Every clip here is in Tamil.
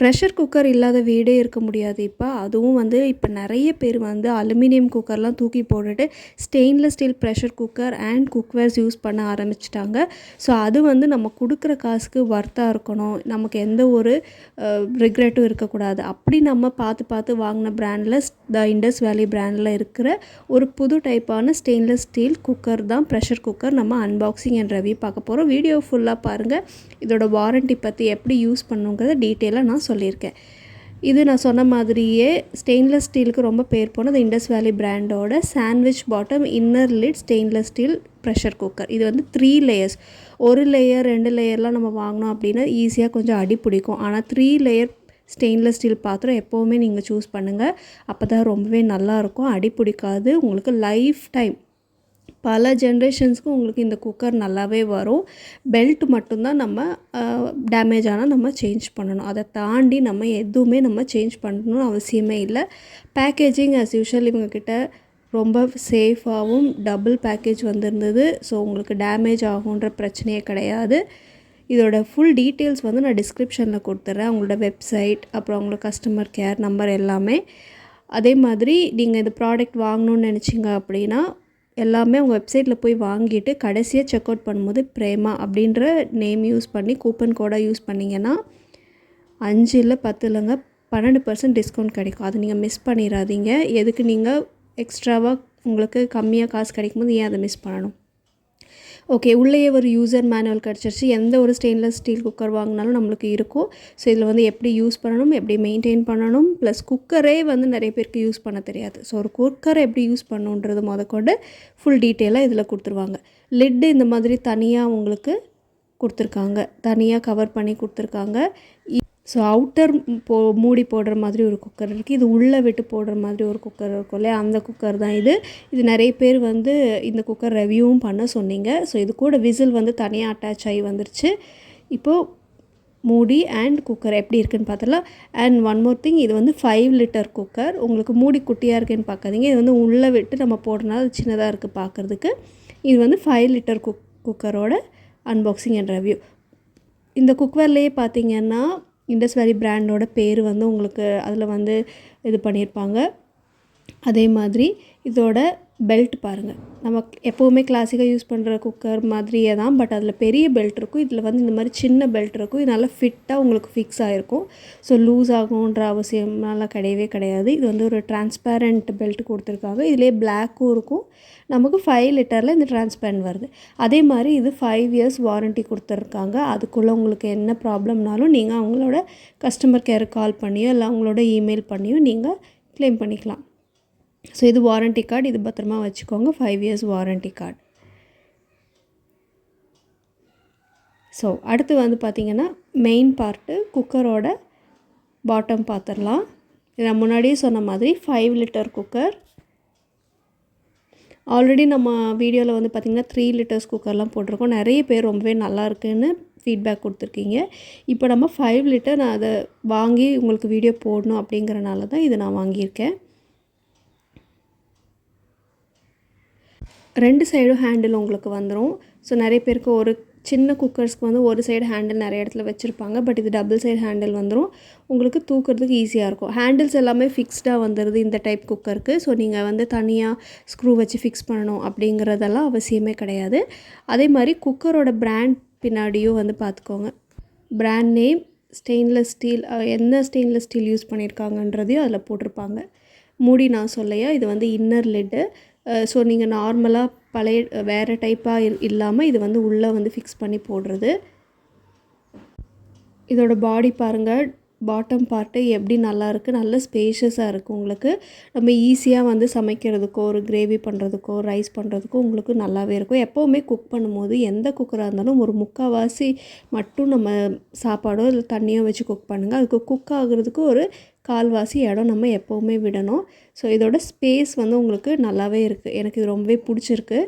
ப்ரெஷர் குக்கர் இல்லாத வீடே இருக்க முடியாது இப்போ. அதுவும் வந்து இப்போ நெறைய பேர் வந்து அலுமினியம் குக்கர்லாம் தூக்கி போட்டுட்டு stainless steel pressure cooker and cookwares use பண்ண ஆரம்பிச்சுட்டாங்க. ஸோ அது வந்து நம்ம குடுக்குற காசுக்கு வொர்த்தா இருக்கணும். நமக்கு எந்த ஒரு ரிக்ரெட்டும் இருக்கக்கூடாது. அப்படி நம்ம பார்த்து பார்த்து வாங்கின பிராண்டில் த இண்டஸ் வேலி பிராண்டில் இருக்கிற ஒரு புது டைப்பான ஸ்டெயின்லெஸ் ஸ்டீல் குக்கர் தான் ப்ரெஷர் குக்கர். நம்ம அன்பாக்சிங் அண்ட் ரிவ்யூ பார்க்க போகிறோம். வீடியோ ஃபுல்லாக பாருங்கள். இதோட வாரண்ட்டி பற்றி எப்படி யூஸ் பண்ணுங்கிறத டீட்டெயிலாக நான் சொல்லியிருக்கேன். இது நான் சொன்ன மாதிரியே ஸ்டெயின்லெஸ் ஸ்டீலுக்கு ரொம்ப பேர் போனது இண்டஸ் வேலி பிராண்டோட sandwich bottom inner lid stainless steel pressure cooker. இது வந்து 3 லேயர்ஸ். ஒரு லேயர் 2 லேயர்லாம் நம்ம வாங்கினோம் அப்படின்னா ஈஸியாக கொஞ்சம் அடி பிடிக்கும். ஆனால் 3 லேயர் ஸ்டெயின்லெஸ் ஸ்டீல் பாத்திரம் எப்போவுமே நீங்கள் சூஸ் பண்ணுங்கள். அப்போ தான் ரொம்பவே நல்லாயிருக்கும், அடி பிடிக்காது. உங்களுக்கு லைஃப் டைம் பல ஜென்ரேஷன்ஸ்க்கு உங்களுக்கு இந்த குக்கர் நல்லாவே வரும். பெல்ட் மட்டும்தான் நம்ம டேமேஜ் ஆனால் நம்ம சேஞ்ச் பண்ணணும். அதை தாண்டி நம்ம எதுவுமே நம்ம சேஞ்ச் பண்ணணும்னு அவசியமே இல்லை. பேக்கேஜிங் ஆஸ் யூஷுவல் இவங்கக்கிட்ட ரொம்ப சேஃபாகவும் டபுள் பேக்கேஜ் வந்திருந்தது. ஸோ உங்களுக்கு டேமேஜ் ஆகுன்ற பிரச்சனையே கிடையாது. இதோட ஃபுல் டீட்டெயில்ஸ் வந்து நான் டிஸ்கிரிப்ஷனில் கொடுத்துட்றேன். அவங்களோட வெப்சைட், அப்புறம் அவங்களோட கஸ்டமர் கேர் நம்பர் எல்லாமே. அதே மாதிரி நீங்கள் இந்த ப்ராடக்ட் வாங்கணுன்னு நினச்சிங்க அப்படின்னா எல்லாமே அவங்க வெப்சைட்டில் போய் வாங்கிட்டு கடைசியாக செக் அவுட் பண்ணும்போது பிரேமா அப்படின்ற நேம் யூஸ் பண்ணி கூப்பன் கோடாக யூஸ் பண்ணிங்கன்னா 5 இல்லை 10 இல்லைங்க 12% டிஸ்கவுண்ட் கிடைக்கும். அதை நீங்கள் மிஸ் பண்ணிடாதீங்க. எதுக்கு நீங்கள் எக்ஸ்ட்ராவாக உங்களுக்கு கம்மியாக காசு கிடைக்கும்போது ஏன் அதை மிஸ் பண்ணணும்? ஓகே, உள்ளேயே ஒரு யூசர் மேனுவல் கிடச்சிருச்சு. எந்த ஒரு ஸ்டெயின்லெஸ் ஸ்டீல் குக்கர் வாங்கினாலும் நம்மளுக்கு இருக்கும். ஸோ இதில் வந்து எப்படி யூஸ் பண்ணணும், எப்படி மெயின்டைன் பண்ணணும், ப்ளஸ் குக்கரே வந்து நிறைய பேருக்கு யூஸ் பண்ண தெரியாது. ஸோ ஒரு குக்கரை எப்படி யூஸ் பண்ணணுன்றது முதற்கொண்டு ஃபுல் டீட்டெயிலாக இதில் கொடுத்துருவாங்க. லிட்டு இந்த மாதிரி தனியாக உங்களுக்கு கொடுத்துருக்காங்க, தனியாக கவர் பண்ணி கொடுத்துருக்காங்க. ஸோ அவுட்டர் மூடி போடுற மாதிரி ஒரு குக்கர் இருக்குது. இது உள்ளே விட்டு போடுற மாதிரி ஒரு குக்கர் இருக்கும் இல்லையா, அந்த குக்கர் தான் இது. இது நிறைய பேர் வந்து இந்த குக்கர் ரிவ்யூவும் பண்ண சொன்னீங்க. ஸோ இது கூட விசில் வந்து தனியாக அட்டாச் ஆகி வந்துருச்சு. இப்போது மூடி அண்ட் குக்கர் எப்படி இருக்குதுன்னு பார்த்துலாம். அண்ட் ஒன் மோர் திங், இது வந்து 5 லிட்டர் குக்கர். உங்களுக்கு மூடி குட்டியாக இருக்குதுன்னு பார்க்காதீங்க. இது வந்து உள்ளே விட்டு நம்ம போடுறதுனால அது சின்னதாக இருக்குது பார்க்குறதுக்கு. இது வந்து 5 லிட்டர் குக்கரோட அன்பாக்சிங் அண்ட் ரிவ்யூ. இந்த குக்வேர்லேயே பார்த்தீங்கன்னா இண்டஸ் வேலி பிராண்டோட பேர் வந்து உங்களுக்கு அதில் வந்து இது பண்ணியிருப்பாங்க. அதே மாதிரி இதோட பெல்ட் பாருங்கள். நம்ம எப்போவுமே கிளாசிக்காக யூஸ் பண்ணுற குக்கர் மாதிரியே தான், பட் அதில் பெரிய பெல்ட் இருக்கும். இதில் வந்து இந்த மாதிரி சின்ன பெல்ட் இருக்கும். இது நல்லா ஃபிட்டாக உங்களுக்கு ஃபிக்ஸ் ஆகிருக்கும். ஸோ லூஸ் ஆகுன்ற அவசியம்லாம் கிடையவே கிடையாது. இது வந்து ஒரு டிரான்ஸ்பேரண்ட் பெல்ட் கொடுத்துருக்காங்க. இதிலே பிளாக்கும் இருக்கும். நமக்கு 5 லிட்டரில் இந்த டிரான்ஸ்பேரண்ட் வருது. அதே மாதிரி இது 5 இயர்ஸ் வாரண்ட்டி கொடுத்துருக்காங்க. அதுக்குள்ளே உங்களுக்கு என்ன ப்ராப்ளம்னாலும் நீங்கள் அவங்களோட கஸ்டமர் கேருக்கு கால் பண்ணியோ இல்லை அவங்களோட இமெயில் பண்ணியோ நீங்கள் க்ளைம் பண்ணிக்கலாம். ஸோ இது வாரண்ட்டி கார்டு, இது பத்திரமா வச்சுக்கோங்க. 5 இயர்ஸ் வாரண்ட்டி கார்டு. ஸோ அடுத்து வந்து பார்த்திங்கன்னா மெயின் பார்ட்டு குக்கரோட பாட்டம் பார்த்துடலாம். நான் முன்னாடியே சொன்ன மாதிரி 5 லிட்டர் குக்கர். ஆல்ரெடி நம்ம வீடியோவில் வந்து பார்த்திங்கன்னா 3 லிட்டர்ஸ் குக்கர்லாம் போட்டிருக்கோம். நிறைய பேர் ரொம்பவே நல்லா இருக்குன்னு ஃபீட்பேக் கொடுத்துருக்கீங்க. இப்போ நம்ம 5 லிட்டர் நான் அதை வாங்கி உங்களுக்கு வீடியோ போடணும் அப்படிங்கிறனால தான் இதை நான் வாங்கியிருக்கேன். 2 சைடும் ஹேண்டில் உங்களுக்கு வந்துடும். ஸோ நிறைய பேருக்கு ஒரு சின்ன குக்கர்ஸ்க்கு வந்து ஒரு சைடு ஹேண்டில் நிறைய இடத்துல வச்சுருப்பாங்க. பட் இது டபுள் சைடு ஹேண்டில் வந்துடும். உங்களுக்கு தூக்கிறதுக்கு ஈஸியாக இருக்கும். ஹேண்டில்ஸ் எல்லாமே ஃபிக்ஸ்டாக வந்துடுது இந்த டைப் குக்கருக்கு. ஸோ நீங்கள் வந்து தனியாக ஸ்க்ரூ வச்சு ஃபிக்ஸ் பண்ணணும் அப்படிங்கிறதெல்லாம் அவசியமே கிடையாது. அதே மாதிரி குக்கரோட பிராண்ட் பின்னாடியும் வந்து பார்த்துக்கோங்க. பிராண்ட் நேம், ஸ்டெயின்லெஸ் ஸ்டீல், என்ன ஸ்டெயின்லெஸ் ஸ்டீல் யூஸ் பண்ணியிருக்காங்கன்றதையும் அதில் போட்டிருப்பாங்க. மூடி நான் சொல்லையா, இது வந்து இன்னர் லிட்டு. ஸோ நீங்கள் நார்மலாக பழைய வேறு டைப்பாக இல்லாமல் இது வந்து உள்ளே வந்து ஃபிக்ஸ் பண்ணி போடுறது. இதோட பாடி பாருங்கள், பாட்டம் பார்ட்டு எப்படி நல்லாயிருக்கு, நல்ல ஸ்பேஷியஸாக இருக்குது. உங்களுக்கு நம்ம ஈஸியாக வந்து சமைக்கிறதுக்கோ ஒரு கிரேவி பண்ணுறதுக்கோ ரைஸ் பண்ணுறதுக்கோ உங்களுக்கு நல்லாவே இருக்கும். எப்போவுமே குக் பண்ணும்போது எந்த குக்கராக இருந்தாலும் ஒரு 3/4 மட்டும் நம்ம சாப்பாடோ இல்லை தண்ணியோ வச்சு குக் பண்ணுங்கள். அதுக்கு குக் ஆகுறதுக்கு ஒரு 1/4 இடம் நம்ம எப்போவுமே விடணும். ஸோ இதோட ஸ்பேஸ் வந்து உங்களுக்கு நல்லாவே இருக்குது. எனக்கு இது ரொம்பவே பிடிச்சிருக்கு.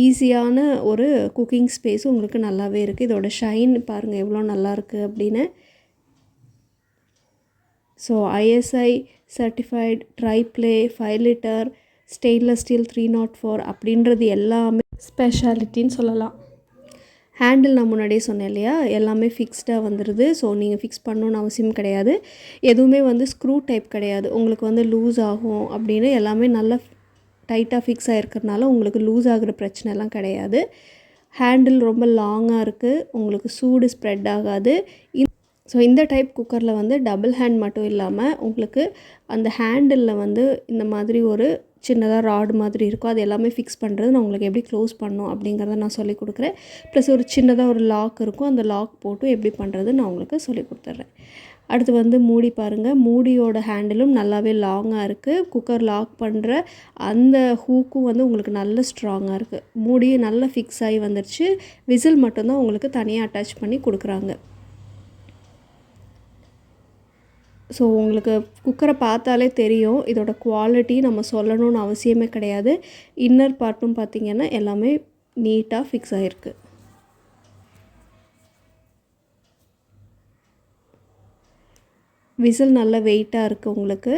ஈஸியான ஒரு குக்கிங் ஸ்பேஸும் உங்களுக்கு நல்லாவே இருக்குது. இதோட ஷைன் பாருங்கள் எவ்வளோ நல்லாயிருக்கு அப்படின்னு. So ISI certified tri-ply 5 litre stainless steel 304 அப்படின்றது எல்லாமே ஸ்பெஷாலிட்டின்னு சொல்லலாம். ஹேண்டில் நான் முன்னாடியே சொன்னேன் இல்லையா, எல்லாமே ஃபிக்ஸ்டாக வந்துடுது. ஸோ நீங்கள் ஃபிக்ஸ் பண்ணணுன்னு அவசியம் கிடையாது. எதுவுமே வந்து ஸ்க்ரூ டைப் கிடையாது. உங்களுக்கு வந்து லூஸ் ஆகும் அப்படின்னு எல்லாமே நல்லா டைட்டாக ஃபிக்ஸ் ஆகிருக்கிறதுனால உங்களுக்கு லூஸ் ஆகிற பிரச்சனைலாம் கிடையாது. ஹேண்டில் ரொம்ப லாங்காக இருக்குது, உங்களுக்கு சூடு ஸ்ப்ரெட் ஆகாது. ஸோ இந்த டைப் குக்கரில் வந்து டபுள் ஹேண்ட் மட்டும் இல்லாமல் உங்களுக்கு அந்த ஹேண்டிலில் வந்து இந்த மாதிரி ஒரு சின்னதாக ராடு மாதிரி இருக்கும். அது எல்லாமே ஃபிக்ஸ் பண்ணுறது நான் உங்களுக்கு எப்படி க்ளோஸ் பண்ணணும் அப்படிங்கிறத நான் சொல்லிக் கொடுக்குறேன். ப்ளஸ் ஒரு சின்னதாக ஒரு லாக் இருக்கும், அந்த லாக் போட்டு எப்படி பண்ணுறது நான் உங்களுக்கு சொல்லிக் கொடுத்துட்றேன். அடுத்து வந்து மூடி பாருங்கள். மூடியோட ஹேண்டிலும் நல்லாவே லாங்காக இருக்குது. குக்கர் லாக் பண்ணுற அந்த ஹூக்கும் வந்து உங்களுக்கு நல்ல ஸ்ட்ராங்காக இருக்குது. மூடியும் நல்லா ஃபிக்ஸ் ஆகி வந்துருச்சு. விசில் மட்டும்தான் உங்களுக்கு தனியாக அட்டாச் பண்ணி கொடுக்குறாங்க. ஸோ உங்களுக்கு குக்கரை பார்த்தாலே தெரியும், இதோட குவாலிட்டி நம்ம சொல்லணும்னு அவசியமே கிடையாது. இன்னர் பார்ட்டும் பார்த்திங்கன்னா எல்லாமே நீட்டாக ஃபிக்ஸ் ஆகிருக்கு. விசில் நல்ல வெயிட்டாக இருக்குது உங்களுக்கு.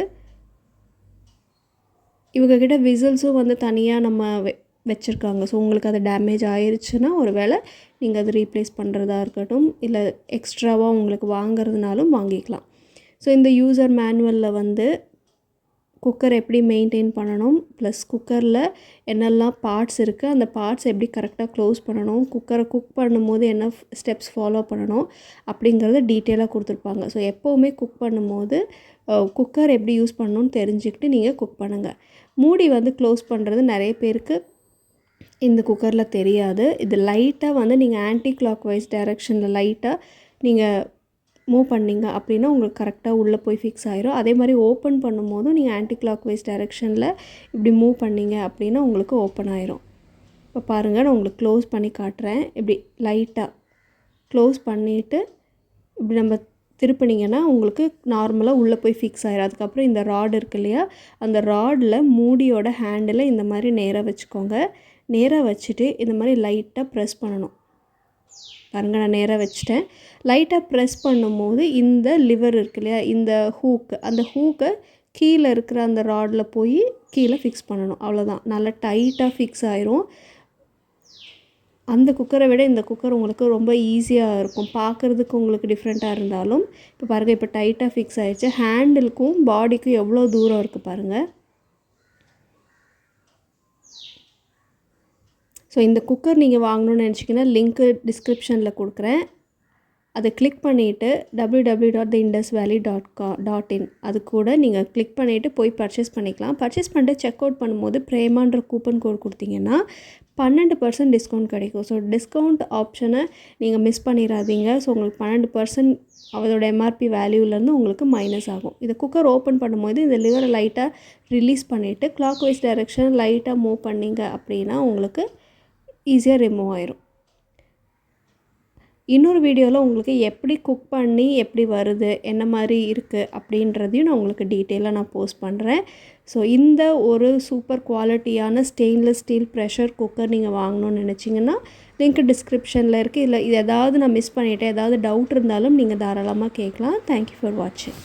இவங்கக்கிட்ட விசில்ஸும் வந்து தனியாக நம்ம வச்சுருக்காங்க. ஸோ உங்களுக்கு அது டேமேஜ் ஆயிடுச்சுன்னா ஒரு வேளை நீங்கள் அது ரீப்ளேஸ் பண்ணுறதா இருக்கட்டும், இல்லை எக்ஸ்ட்ராவாக உங்களுக்கு வாங்கிறதுனாலும் வாங்கிக்கலாம். ஸோ இந்த யூசர் மேனுவலில் வந்து குக்கர் எப்படி மெயின்டைன் பண்ணணும், ப்ளஸ் குக்கரில் என்னெல்லாம் பார்ட்ஸ் இருக்குது, அந்த பார்ட்ஸ் எப்படி கரெக்டாக க்ளோஸ் பண்ணணும், குக்கரை குக் பண்ணும்போது என்ன ஸ்டெப்ஸ் ஃபாலோ பண்ணணும் அப்படிங்கிறத டீட்டெயிலாக கொடுத்துருப்பாங்க. ஸோ எப்போவுமே குக் பண்ணும்போது குக்கர் எப்படி யூஸ் பண்ணணும்னு தெரிஞ்சுக்கிட்டு நீங்கள் குக் பண்ணுங்கள். மூடி வந்து க்ளோஸ் பண்ணுறது நிறைய பேருக்கு இந்த குக்கரில் தெரியாது. இது லைட்டாக வந்து நீங்கள் ஆன்டி கிளாக் வைஸ் டைரெக்ஷனில் லைட்டாக நீங்கள் மூவ் பண்ணிங்க அப்படின்னா உங்களுக்கு கரெக்டாக உள்ளே போய் ஃபிக்ஸ் ஆயிரும். அதே மாதிரி ஓப்பன் பண்ணும்போதும் நீங்கள் ஆன்டி கிளாக் வைஸ் டைரெக்ஷனில் இப்படி மூவ் பண்ணிங்க அப்படின்னா உங்களுக்கு ஓப்பன் ஆயிரும். இப்போ பாருங்கள், நான் உங்களுக்கு க்ளோஸ் பண்ணி காட்டுறேன். இப்படி லைட்டாக க்ளோஸ் பண்ணிவிட்டு இப்படி நம்ம திருப்பினீங்கன்னா உங்களுக்கு நார்மலாக உள்ளே போய் ஃபிக்ஸ் ஆயிரும். அதுக்கப்புறம் இந்த ராடு இருக்கு இல்லையா, அந்த ராடில் மூடியோட ஹேண்டில் இந்த மாதிரி நேராக வச்சுக்கோங்க. நேராக வச்சுட்டு இந்த மாதிரி லைட்டாக ப்ரெஸ் பண்ணணும். பாருங்கள், நான் நேராக வச்சுட்டேன். லைட்டாக ப்ரெஸ் பண்ணும்போது இந்த லிவர் இருக்கு இல்லையா, இந்த அந்த ஹூக்கை கீழே இருக்கிற அந்த ராடில் போய் கீழே ஃபிக்ஸ் பண்ணணும். அவ்வளோதான், நல்லா டைட்டாக ஃபிக்ஸ் ஆயிரும். அந்த குக்கரை விட இந்த குக்கர் உங்களுக்கு ரொம்ப ஈஸியாக இருக்கும். பார்க்குறதுக்கு உங்களுக்கு டிஃப்ரெண்ட்டாக இருந்தாலும் இப்போ பாருங்கள், இப்போ டைட்டாக ஃபிக்ஸ் ஆகிடுச்சு. ஹேண்டிலுக்கும் பாடிக்கும் எவ்வளோ தூரம் இருக்குது பாருங்கள். ஸோ இந்த குக்கர் நீங்கள் வாங்கணும்னு நினச்சிங்கன்னா லிங்க்கு டிஸ்கிரிப்ஷனில் கொடுக்குறேன். அதை கிளிக் பண்ணிவிட்டு www.theindusvalley.in அது கூட நீங்கள் கிளிக் பண்ணிவிட்டு போய் பர்ச்சேஸ் பண்ணிக்கலாம். பர்ச்சேஸ் பண்ணிட்டு செக் அவுட் பண்ணும்போது பிரேமான்ற கூப்பன் கோட் கொடுத்தீங்கன்னா 12% டிஸ்கவுண்ட் கிடைக்கும். ஸோ டிஸ்கவுண்ட் ஆப்ஷனை நீங்கள் மிஸ் பண்ணிடாதீங்க. ஸோ உங்களுக்கு 12% அதோட எம்ஆர்பி வேல்யூலேருந்து உங்களுக்கு மைனஸ் ஆகும். இதை குக்கர் ஓப்பன் பண்ணும்போது இந்த லிவரை லைட்டாக ரிலீஸ் பண்ணிவிட்டு கிளாக் வைஸ் டைரெக்ஷன் லைட்டாக மூவ் பண்ணிங்க அப்படின்னா உங்களுக்கு ஈஸியாக ரிமூவ் ஆயிரும். இன்னொரு வீடியோவில் உங்களுக்கு எப்படி குக் பண்ணி எப்படி வருது, என்ன மாதிரி இருக்குது அப்படின்றதையும் நான் உங்களுக்கு டீட்டெயிலாக போஸ்ட் பண்ணுறேன். ஸோ இந்த ஒரு சூப்பர் குவாலிட்டியான ஸ்டெயின்லெஸ் ஸ்டீல் ப்ரெஷர் குக்கர் நீங்கள் வாங்கணும்னு நினச்சிங்கன்னா லிங்க் டிஸ்கிரிப்ஷனில் இருக்குது. இல்லை இது ஏதாவது நான் மிஸ் பண்ணிவிட்டேன், ஏதாவது டவுட் இருந்தாலும் நீங்கள் தாராளமாக கேட்கலாம். தேங்க்யூ ஃபார் வாட்சிங்.